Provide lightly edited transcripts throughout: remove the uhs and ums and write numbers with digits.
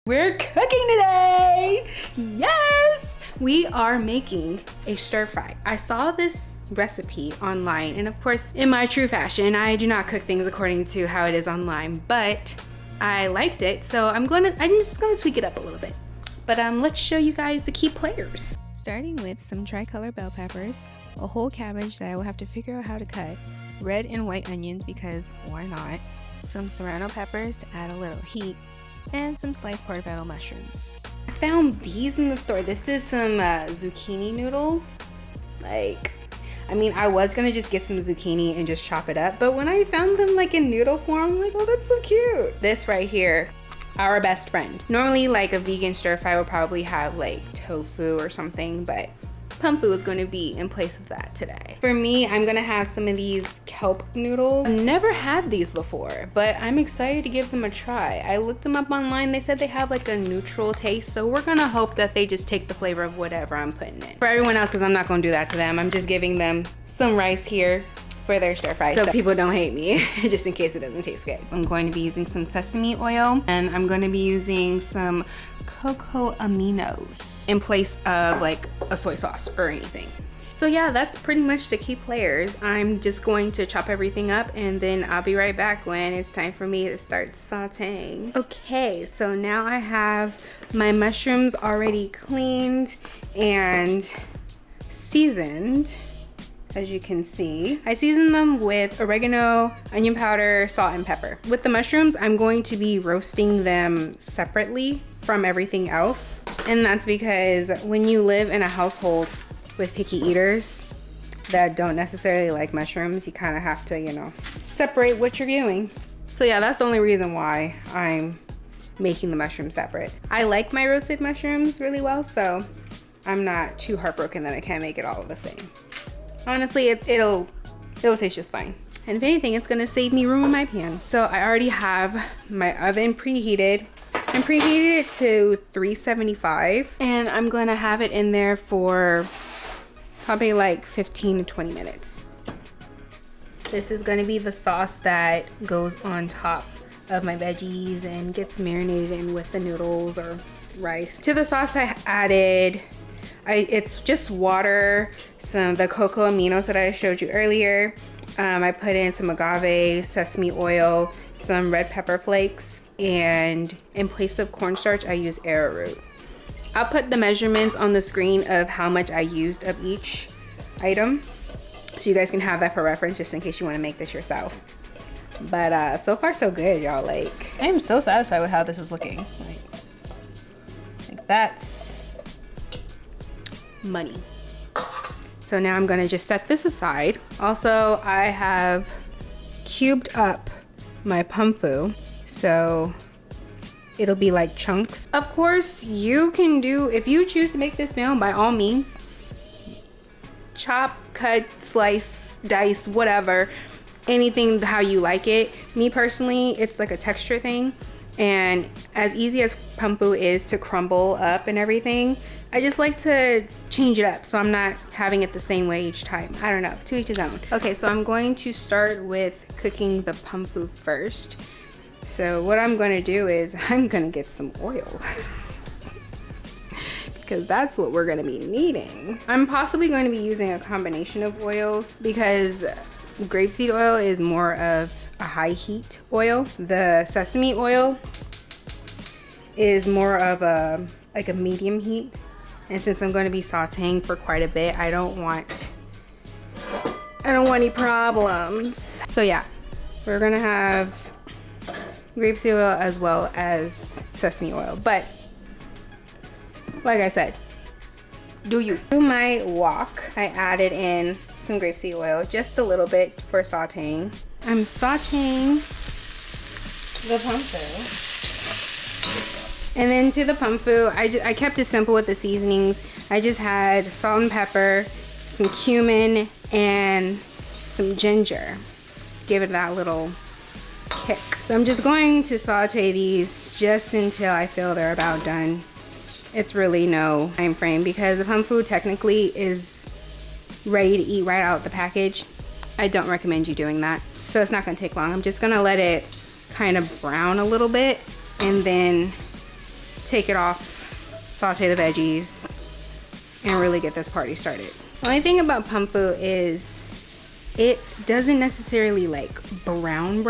We're cooking today! Yes! We are making a stir fry. I saw this recipe online, and of course, in my true fashion, I do not cook things according to how it is online, but I liked it, so I'm just gonna tweak it up a little bit. But let's show you guys the key players. Starting with some tricolor bell peppers, a whole cabbage that I will have to figure out how to cut, red and white onions because why not, some serrano peppers to add a little heat, and some sliced portobello mushrooms. I found these in the store. This is some zucchini noodles. I was gonna just get some zucchini and just chop it up, but when I found them like in noodle form, I'm like, oh, that's so cute. This right here, our best friend. Normally like a vegan stir fry would probably have like tofu or something, but pumfu is going to be in place of that today. For me, I'm gonna have some of these kelp noodles. I've never had these before, but I'm excited to give them a try. I looked them up online. They said they have like a neutral taste, so we're gonna hope that they just take the flavor of whatever I'm putting in. For everyone else, because I'm not gonna do that to them, I'm just giving them some rice here for their stir fry, so people don't hate me, just in case it doesn't taste good. I'm going to be using some sesame oil, and I'm going to be using some cocoa aminos in place of like a soy sauce or anything. So yeah, that's pretty much the key players. I'm just going to chop everything up, and then I'll be right back when it's time for me to start sauteing. Okay, so now I have my mushrooms already cleaned and seasoned. As you can see, I seasoned them with oregano, onion powder, salt, and pepper. With the mushrooms, I'm going to be roasting them separately from everything else. And that's because when you live in a household with picky eaters that don't necessarily like mushrooms, you kind of have to, you know, separate what you're doing. So yeah, that's the only reason why I'm making the mushrooms separate. I like my roasted mushrooms really well, so I'm not too heartbroken that I can't make it all the same. Honestly, it'll taste just fine. And if anything, it's gonna save me room in my pan. So I already have my oven preheated. I'm preheated it to 375, and I'm gonna have it in there for probably like 15 to 20 minutes. This is gonna be the sauce that goes on top of my veggies and gets marinated in with the noodles or rice. To the sauce I added, it's just water, the cocoa aminos that I showed you earlier. I put in some agave, sesame oil, some red pepper flakes, and in place of cornstarch, I use arrowroot. I'll put the measurements on the screen of how much I used of each item, so you guys can have that for reference just in case you want to make this yourself. But so far so good, y'all. Like, I am so satisfied with how this is looking. Like that's money. So now I'm gonna just set this aside. Also, I have cubed up my pumfu, so it'll be like chunks. Of course, you can do, if you choose to make this meal, by all means, chop, cut, slice, dice, whatever, anything how you like it. Me personally, it's like a texture thing. And as easy as pumfu is to crumble up and everything, I just like to change it up so I'm not having it the same way each time. I don't know, to each his own. Okay, so I'm going to start with cooking the pumfu first. So what I'm gonna do is I'm gonna get some oil because that's what we're gonna be needing. I'm possibly going to be using a combination of oils because grapeseed oil is more of a high heat oil. The sesame oil is more of a medium heat, and since I'm going to be sauteing for quite a bit, I don't want any problems. So yeah, we're gonna have grapeseed oil as well as sesame oil, but like I said, do you. To my wok, I added in some grapeseed oil, just a little bit for sauteing. I'm sauteing the pumfu. And then to the pumfu, I kept it simple with the seasonings. I just had salt and pepper, some cumin, and some ginger. Give it that little kick. So I'm just going to saute these just until I feel they're about done. It's really no time frame because the pumfu technically is ready to eat right out the package. I don't recommend you doing that. So it's not gonna take long. I'm just gonna let it kind of brown a little bit, and then take it off, saute the veggies, and really get this party started. The only thing about pumfu is it doesn't necessarily like brown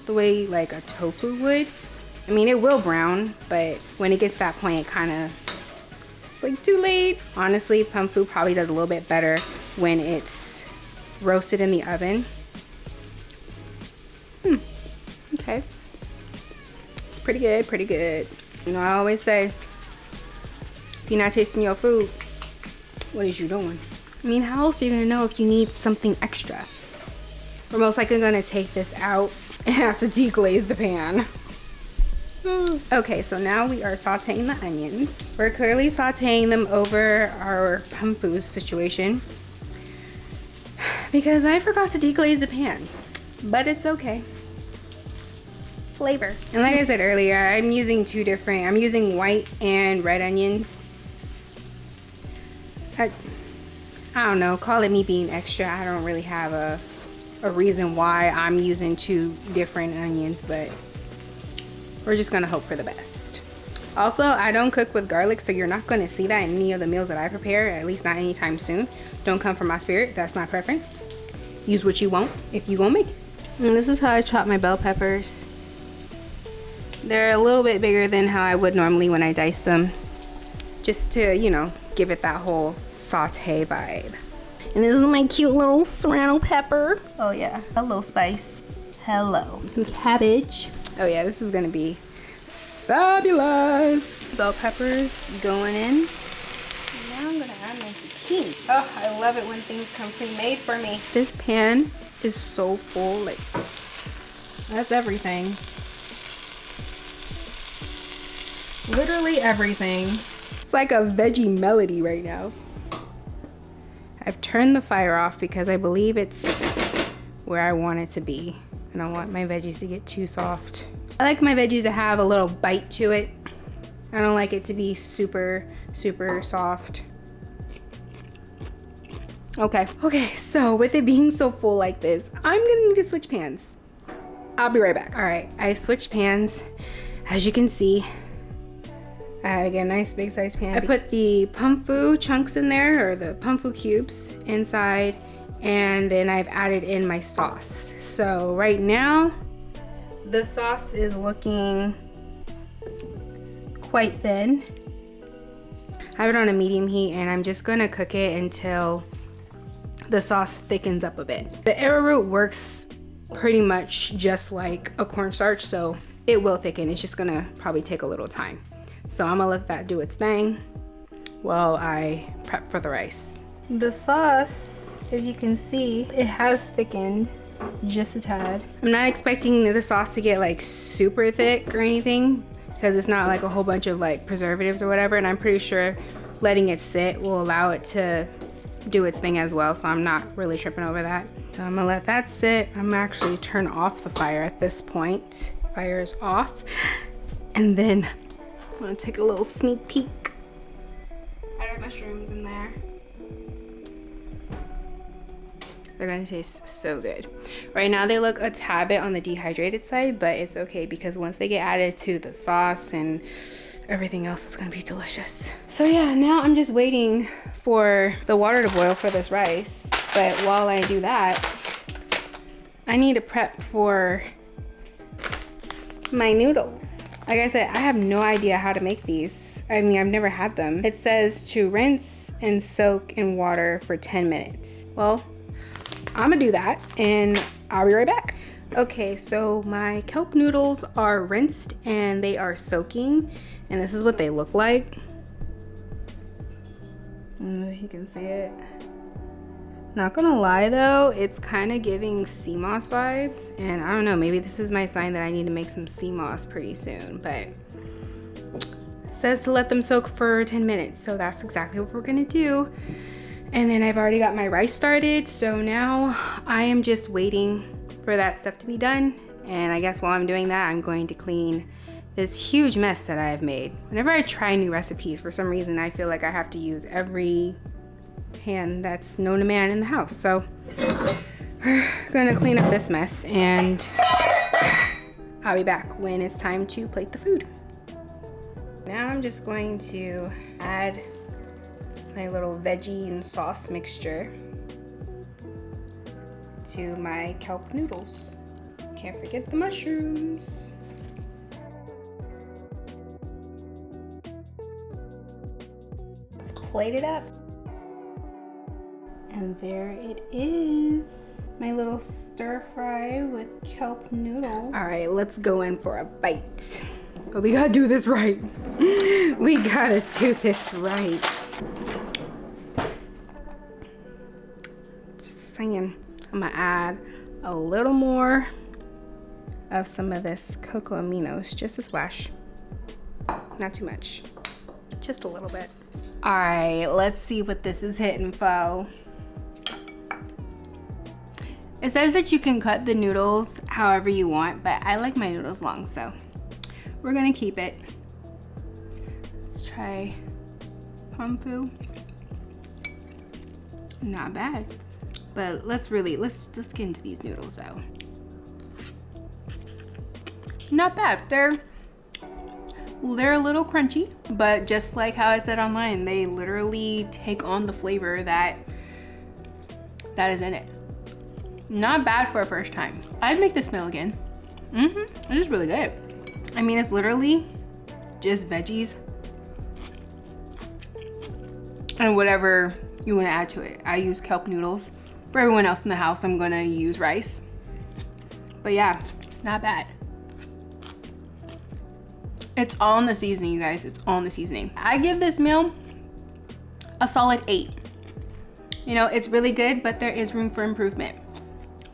the way like a tofu would. I mean, it will brown, but when it gets to that point, it kind of, it's like too late. Honestly, pumfu probably does a little bit better when it's roasted in the oven. Okay. It's pretty good, pretty good. You know, I always say, if you're not tasting your food, what is you doing? I mean, how else are you gonna know if you need something extra? We're most likely gonna take this out and have to deglaze the pan. Okay, so now we are sauteing the onions. We're clearly sauteing them over our pumfu situation because I forgot to deglaze the pan, but it's okay. Flavor. And like I said earlier, I'm using I'm using white and red onions. I don't know, call it me being extra. I don't really have a reason why I'm using 2 different onions, but we're just gonna hope for the best. Also, I don't cook with garlic, so you're not gonna see that in any of the meals that I prepare, at least not anytime soon. Don't come from my spirit, that's my preference. Use what you want if you gonna make it. And this is how I chop my bell peppers. They're a little bit bigger than how I would normally when I dice them, just to, you know, give it that whole saute vibe. And this is my cute little serrano pepper. Oh yeah, hello spice. Hello. Some cabbage. Oh yeah, this is gonna be fabulous. Bell peppers going in. Now I'm gonna add my zucchini. Oh, I love it when things come pre-made for me. This pan is so full, like, that's everything. Literally everything. It's like a veggie melody right now. I've turned the fire off because I believe it's where I want it to be. I don't want my veggies to get too soft. I like my veggies to have a little bite to it. I don't like it to be super soft. Okay, so with it being so full like this, I'm gonna need to switch pans. I'll be right back. All right, I switched pans. As you can see, I had to get a nice big size pan. I put the pumfu chunks in there, or the pumfu cubes inside, and then I've added in my sauce. So right now, the sauce is looking quite thin. I have it on a medium heat, and I'm just gonna cook it until the sauce thickens up a bit. The arrowroot works pretty much just like a cornstarch, so it will thicken. It's just gonna probably take a little time. So I'm gonna let that do its thing while I prep for the rice. The sauce, if you can see, it has thickened just a tad. I'm not expecting the sauce to get like super thick or anything because it's not like a whole bunch of like preservatives or whatever, and I'm pretty sure letting it sit will allow it to do its thing as well, so I'm not really tripping over that. So I'm gonna let that sit. I'm gonna actually turn off the fire at this point. Fire is off, and then I'm gonna take a little sneak peek. Add our mushrooms in there. They're gonna taste so good. Right now they look a tad bit on the dehydrated side, but it's okay because once they get added to the sauce and everything else, it's gonna be delicious. So yeah, now I'm just waiting for the water to boil for this rice. But while I do that, I need to prep for my noodles. Like I said, I have no idea how to make these. I mean, I've never had them. It says to rinse and soak in water for 10 minutes. Well, I'm gonna do that and I'll be right back. Okay, so my kelp noodles are rinsed and they are soaking, and this is what they look like. You can see it. Not gonna lie though, it's kind of giving sea moss vibes, and I don't know, maybe this is my sign that I need to make some sea moss pretty soon, but it says to let them soak for 10 minutes, so that's exactly what we're gonna do. And then I've already got my rice started, so now I am just waiting for that stuff to be done. And I guess while I'm doing that, I'm going to clean this huge mess that I have made. Whenever I try new recipes, for some reason I feel like I have to use every hand that's known to man in the house. So we're gonna clean up this mess and I'll be back when it's time to plate the food. Now I'm just going to add my little veggie and sauce mixture to my kelp noodles. Can't forget the mushrooms. Let's plate it up. And there it is. My little stir fry with kelp noodles. All right, let's go in for a bite. But we gotta do this right. We gotta do this right. Just saying. I'm gonna add a little more of some of this cocoa aminos, just a splash. Not too much, just a little bit. All right, let's see what this is hitting for. It says that you can cut the noodles however you want, but I like my noodles long, so we're gonna keep it. Let's try pomfu. Not bad, but let's get into these noodles though. Not bad. They're a little crunchy, but just like how it said online, they literally take on the flavor that is in it. Not bad for a first time. I'd make this meal again. It is really good. I mean, it's literally just veggies and whatever you want to add to it. I use kelp noodles. For everyone else in the house, I'm gonna use rice. But yeah, not bad. It's all in the seasoning, you guys. It's all in the seasoning. I give this meal a solid 8. You know, it's really good, but there is room for improvement.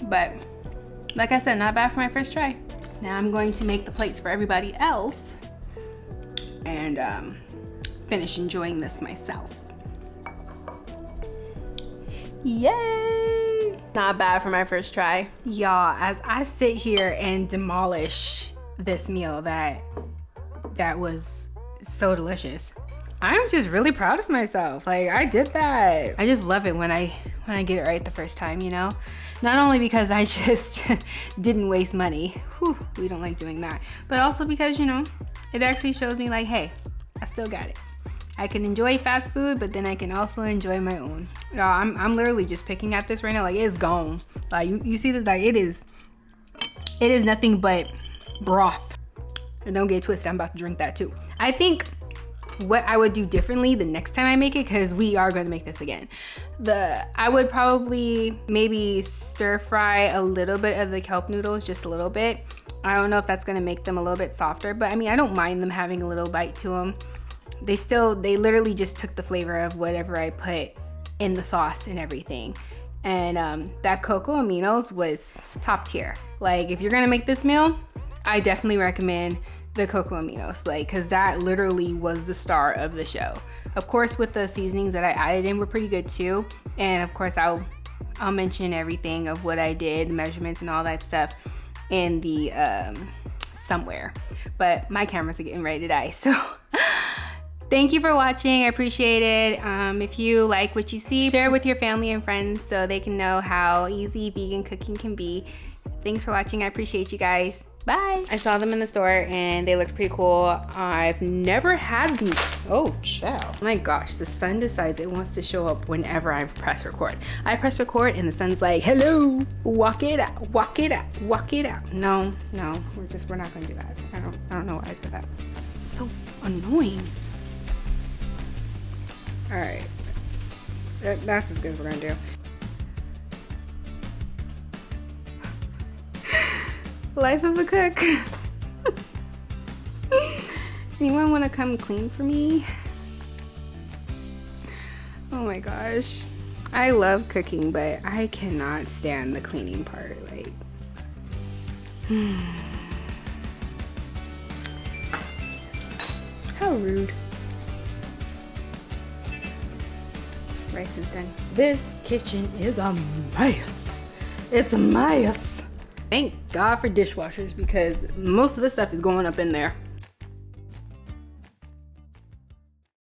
But like I said, not bad for my first try. Now I'm going to make the plates for everybody else and finish enjoying this myself. Yay! Not bad for my first try. Y'all, as I sit here and demolish this meal that was so delicious, I'm just really proud of myself. Like, I did that. I just love it when I get it right the first time, you know? Not only because I just didn't waste money. Whew, we don't like doing that. But also because, you know, it actually shows me like, hey, I still got it. I can enjoy fast food, but then I can also enjoy my own. Y'all, I'm literally just picking at this right now. Like, it's gone. Like, you see that, like, it is nothing but broth. And don't get twisted, I'm about to drink that too. I think what I would do differently the next time I make it, because we are going to make this again, I would probably maybe stir fry a little bit of the kelp noodles, just a little bit. I don't know if that's going to make them a little bit softer, but I mean, I don't mind them having a little bite to them. They literally just took the flavor of whatever I put in the sauce and everything. And that cocoa aminos was top tier. Like, if you're gonna make this meal, I definitely recommend the cocoa aminos, like, because that literally was the star of the show. Of course, with the seasonings that I added in were pretty good too. And of course, I'll mention everything of what I did, measurements and all that stuff in the somewhere. But my cameras are getting ready to die, so thank you for watching. I appreciate it. If you like what you see, share it with your family and friends so they can know how easy vegan cooking can be. Thanks for watching. I appreciate you guys. Bye. I saw them in the store and they looked pretty cool. I've never had these. Oh, child. My gosh, the sun decides it wants to show up whenever I press record. I press record and the sun's like, hello, walk it out, walk it out, walk it out. No, we're not gonna do that. I don't know why I did that. It's so annoying. All right, that's as good as we're gonna do. Life of a cook. Anyone want to come clean for me? Oh my gosh. I love cooking, but I cannot stand the cleaning part. Like, how rude. Rice is done. This kitchen is a mess. It's a mess. Thank God for dishwashers, because most of this stuff is going up in there.